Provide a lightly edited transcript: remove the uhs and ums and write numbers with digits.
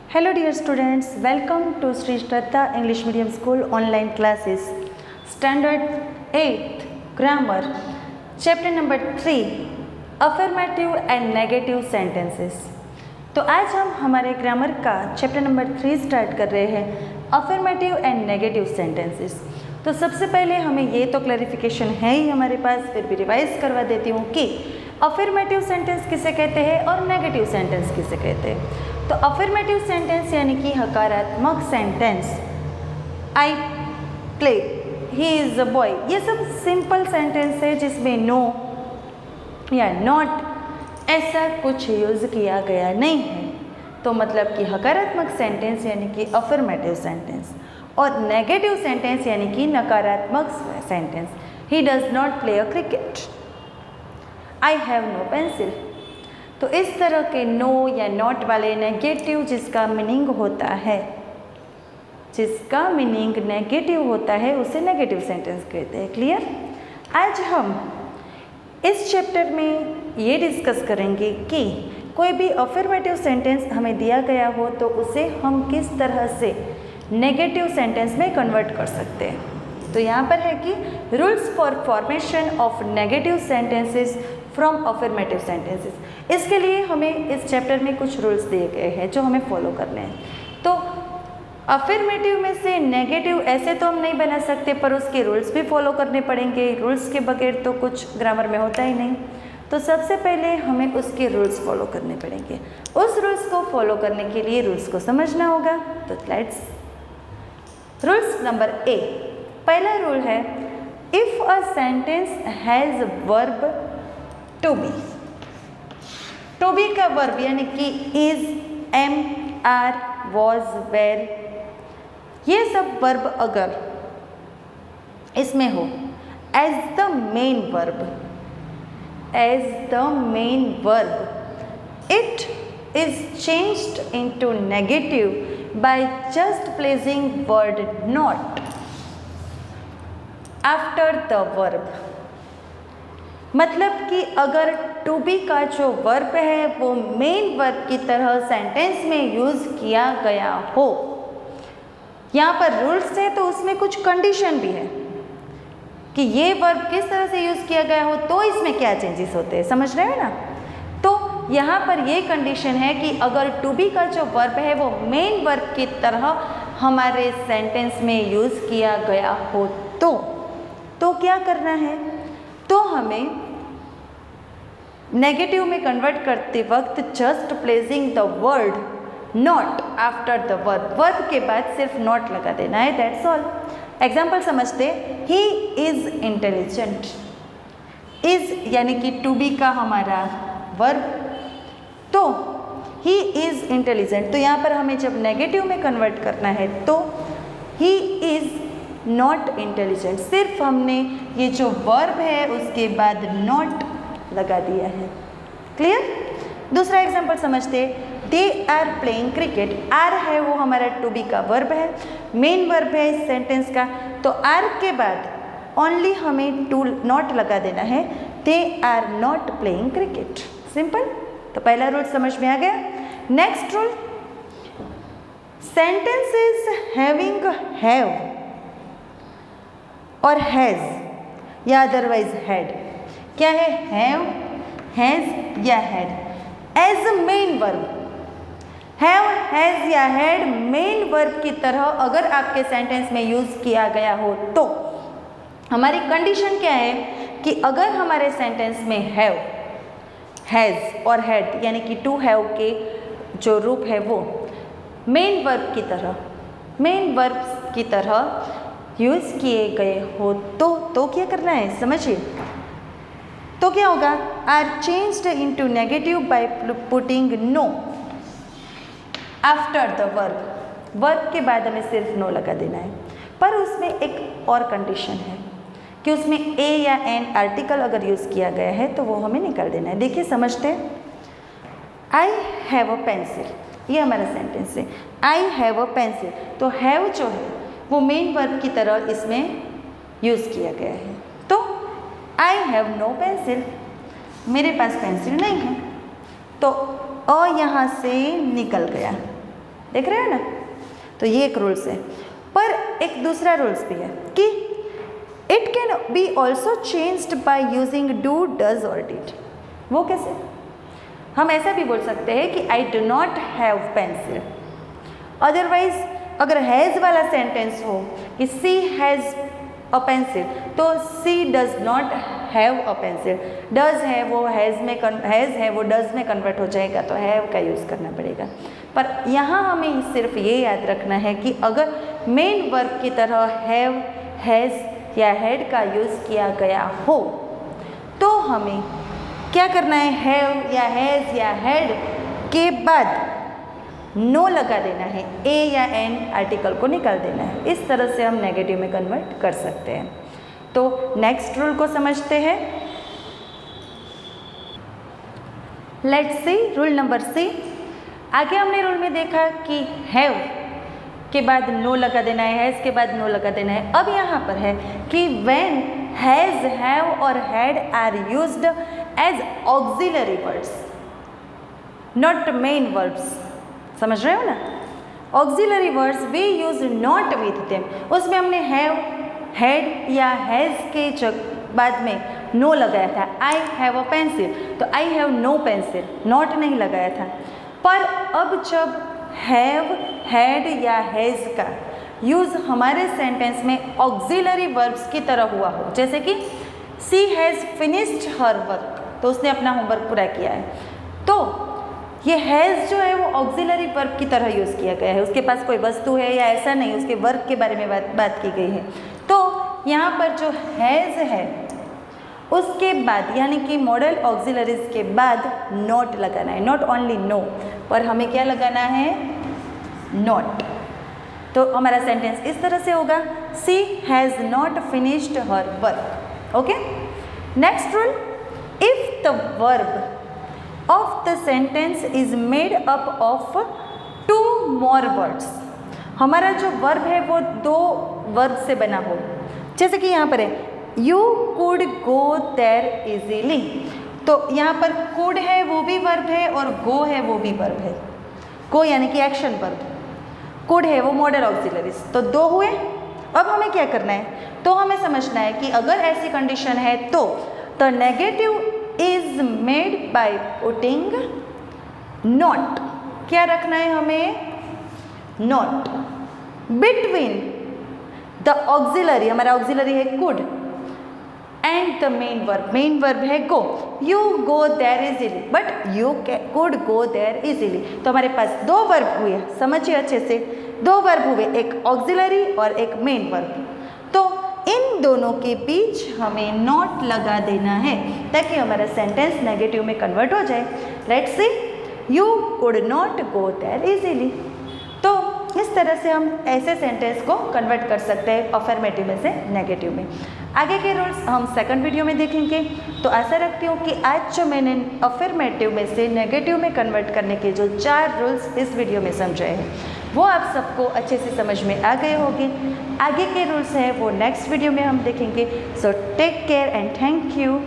Hello dear students, welcome to Sri Shraddha English Medium School online classes. Standard 8 Grammar Chapter number 3 Affirmative and Negative Sentences. तो आज हम हमारे grammar का chapter number 3 start कर रहे हैं अफर्मेटिव एंड नेगेटिव सेंटेंसेस। तो सबसे पहले हमें ये तो क्लैरिफिकेशन है ही हमारे पास, फिर भी रिवाइज करवा देती हूँ कि अफर्मेटिव सेंटेंस किसे कहते हैं और नेगेटिव सेंटेंस किसे कहते हैं। तो अफर्मेटिव सेंटेंस यानी कि हकारात्मक sentence, I play, he is a boy, ये सब सिंपल सेंटेंस है जिसमें नो या नॉट ऐसा कुछ यूज़ किया गया नहीं है। तो मतलब कि हकारात्मक सेंटेंस यानी कि अफर्मेटिव सेंटेंस और नेगेटिव सेंटेंस यानी कि नकारात्मक sentence, he does not play a cricket, I have no pencil. तो इस तरह के नो या नॉट वाले नेगेटिव जिसका मीनिंग होता है, उसे नेगेटिव सेंटेंस कहते हैं। क्लियर? आज हम इस चैप्टर में ये डिस्कस करेंगे कि कोई भी अफर्मेटिव सेंटेंस हमें दिया गया हो तो उसे हम किस तरह से नेगेटिव सेंटेंस में कन्वर्ट कर सकते हैं। तो यहाँ पर है कि rules for formation of negative sentences from affirmative sentences. इसके लिए हमें इस चैप्टर में कुछ रूल्स दिए गए हैं जो हमें फॉलो करने हैं। तो अफर्मेटिव में से नेगेटिव ऐसे तो हम नहीं बना सकते, पर उसके रूल्स भी फॉलो करने पड़ेंगे। रूल्स के बगैर तो कुछ ग्रामर में होता ही नहीं। तो सबसे पहले हमें उसके रूल्स फॉलो करने पड़ेंगे। उस रूल्स को फॉलो करने के लिए रूल्स को समझना होगा। तो लेट्स रूल्स नंबर ए। पहला रूल है, if a sentence has verb to be. To be का वर्ब यानी कि is, am, are, was, were, ये सब वर्ब अगर इसमें हो as the main verb, it is changed into negative by just placing word not after the verb. मतलब कि अगर टू बी का जो वर्ब है वो मेन वर्ब की तरह सेंटेंस में यूज़ किया गया हो, यहाँ पर रूल्स है तो उसमें कुछ कंडीशन भी है कि ये वर्ब किस तरह से यूज़ किया गया हो तो इसमें क्या चेंजेस होते हैं, समझ रहे हैं ना। तो यहाँ पर ये कंडीशन है कि अगर टू बी का जो वर्ब है वो मेन वर्ब की तरह हमारे सेंटेंस में यूज़ किया गया हो तो क्या करना है, तो हमें नेगेटिव में कन्वर्ट करते वक्त just placing the word not after the verb के बाद सिर्फ नॉट लगा देना है, दैट्स ऑल। एग्जाम्पल समझते, ही इज़ इंटेलिजेंट। इज़ यानी कि टू बी का हमारा वर्ब, तो ही इज़ इंटेलिजेंट। तो यहाँ पर हमें जब नेगेटिव में कन्वर्ट करना है तो ही इज़ नॉट इंटेलिजेंट, सिर्फ हमने ये जो वर्ब है उसके बाद नॉट लगा दिया है। क्लियर? दूसरा एग्जांपल समझते, they are playing cricket. Are है वो हमारा टू बी का वर्ब है, मेन वर्ब है इस सेंटेंस का, तो आर के बाद ओनली हमें टू नॉट लगा देना है, they are not playing cricket. Simple. तो पहला रूल समझ में आ गया। Next rule, sentences having have और हैज़ या अदरवाइज हैड, क्या है, हैव, हैज़ या had as a main verb. Have, has या हैड मेन वर्ब की तरह अगर आपके सेंटेंस में यूज़ किया गया हो तो हमारी कंडीशन क्या है कि अगर हमारे सेंटेंस में हैव, हैज़ और हैड यानी कि टू हैव के जो रूप है वो मेन वर्ब की तरह यूज़ किए गए हो तो क्या करना है, समझिए। तो क्या होगा, are changed into negative by putting no after the verb के बाद हमें सिर्फ नो लगा देना है। पर उसमें एक और कंडीशन है कि उसमें ए या एन आर्टिकल अगर यूज़ किया गया है तो वो हमें निकाल देना है। देखिए समझते हैं, आई हैव अ पेंसिल, ये हमारा सेंटेंस है, आई हैव अ पेंसिल। तो हैव जो है वो मेन वर्ब की तरह इसमें यूज़ किया गया है। तो आई हैव नो पेंसिल, मेरे पास पेंसिल नहीं है, तो अ यहाँ से निकल गया। देख रहे हो ना। तो ये एक रूल्स है। पर एक दूसरा रूल्स भी है कि it can be also changed by using do, does और डिड। वो कैसे? हम ऐसा भी बोल सकते हैं कि I do not have pencil. Otherwise अगर हैज़ वाला सेंटेंस हो कि सी हैज़ अ पेंसिल, तो she does not have a pencil. Does है वो हैज़ है वो डज में कन्वर्ट हो जाएगा, तो हैव का यूज़ करना पड़ेगा। पर यहाँ हमें सिर्फ ये याद रखना है कि अगर मेन वर्ब की तरह हैव, हैज़ या हैड का यूज़ किया गया हो तो हमें क्या करना है? हैव या हैज़ या हैड के बाद नो लगा देना है, ए या एन आर्टिकल को निकाल देना है। इस तरह से हम नेगेटिव में कन्वर्ट कर सकते हैं। तो नेक्स्ट रूल को समझते हैं। Let's see rule number C. आगे हमने रूल में देखा कि हैव के बाद नो लगा देना है, हैज़ के बाद नो लगा देना है। अब यहाँ पर है कि व्हेन हैज़, हैव और had are used as auxiliary words, not main verbs. समझ रहे हो ना? Auxiliary words we use not with them. उसमें हमने हैव, हैड या हैज़ के बाद में नो लगाया था। आई हैव अ पेंसिल, तो I have no pencil, not नहीं लगाया था। पर अब जब हैव, हैड या हैज़ का यूज़ हमारे सेंटेंस में ऑक्सिलरी वर्ब्स की तरह हुआ हो, जैसे कि she has finished her work, तो उसने अपना होमवर्क पूरा किया है, तो ये हैज़ जो है वो ऑक्सिलरी वर्ब की तरह यूज़ किया गया है। उसके पास कोई वस्तु है या ऐसा नहीं, उसके वर्क के बारे में बात की गई है। तो यहाँ पर जो हैज़ है उसके बाद यानी कि मॉडल ऑक्सिलरीज के बाद नॉट लगाना है। नॉट ओनली नो, पर हमें क्या लगाना है? नॉट। तो हमारा सेंटेंस इस तरह से होगा, she has not finished her work. Okay. Next rule, if the verb of the sentence is made up of two more words। हमारा जो वर्ब है वो दो वर्ब से बना हो, जैसे कि यहाँ पर है you could go there easily, तो यहाँ पर could है वो भी वर्ब है और go है वो भी वर्ब है। go यानी कि एक्शन वर्ब, could है वो मॉडल ऑक्सिलरीज, तो दो हुए। अब हमें क्या करना है? तो हमें समझना है कि अगर ऐसी कंडीशन है तो the negative is made by putting not। क्या रखना है हमें? not between the auxiliary, हमारा auxiliary है could, and the main verb, main verb है go। you go there easily, but you could go there easily। तो हमारे पास दो वर्ब हुए, समझिए अच्छे से, दो वर्ब हुए, एक auxiliary और एक main verb। तो इन दोनों के बीच हमें नॉट लगा देना है ताकि हमारा सेंटेंस नेगेटिव में कन्वर्ट हो जाए। Let's see, you could not go there easily. तो इस तरह से हम ऐसे सेंटेंस को कन्वर्ट कर सकते हैं अफर्मेटिव में से नेगेटिव में। आगे के रूल्स हम सेकंड वीडियो में देखेंगे। तो आशा रखती हूँ कि आज जो मैंने अफर्मेटिव में से नेगेटिव में कन्वर्ट करने के जो 4 रूल्स इस वीडियो में समझाए हैं वो आप सबको अच्छे से समझ में आ गए होंगे। आगे के रूल्स हैं वो नेक्स्ट वीडियो में हम देखेंगे। So take care and thank you.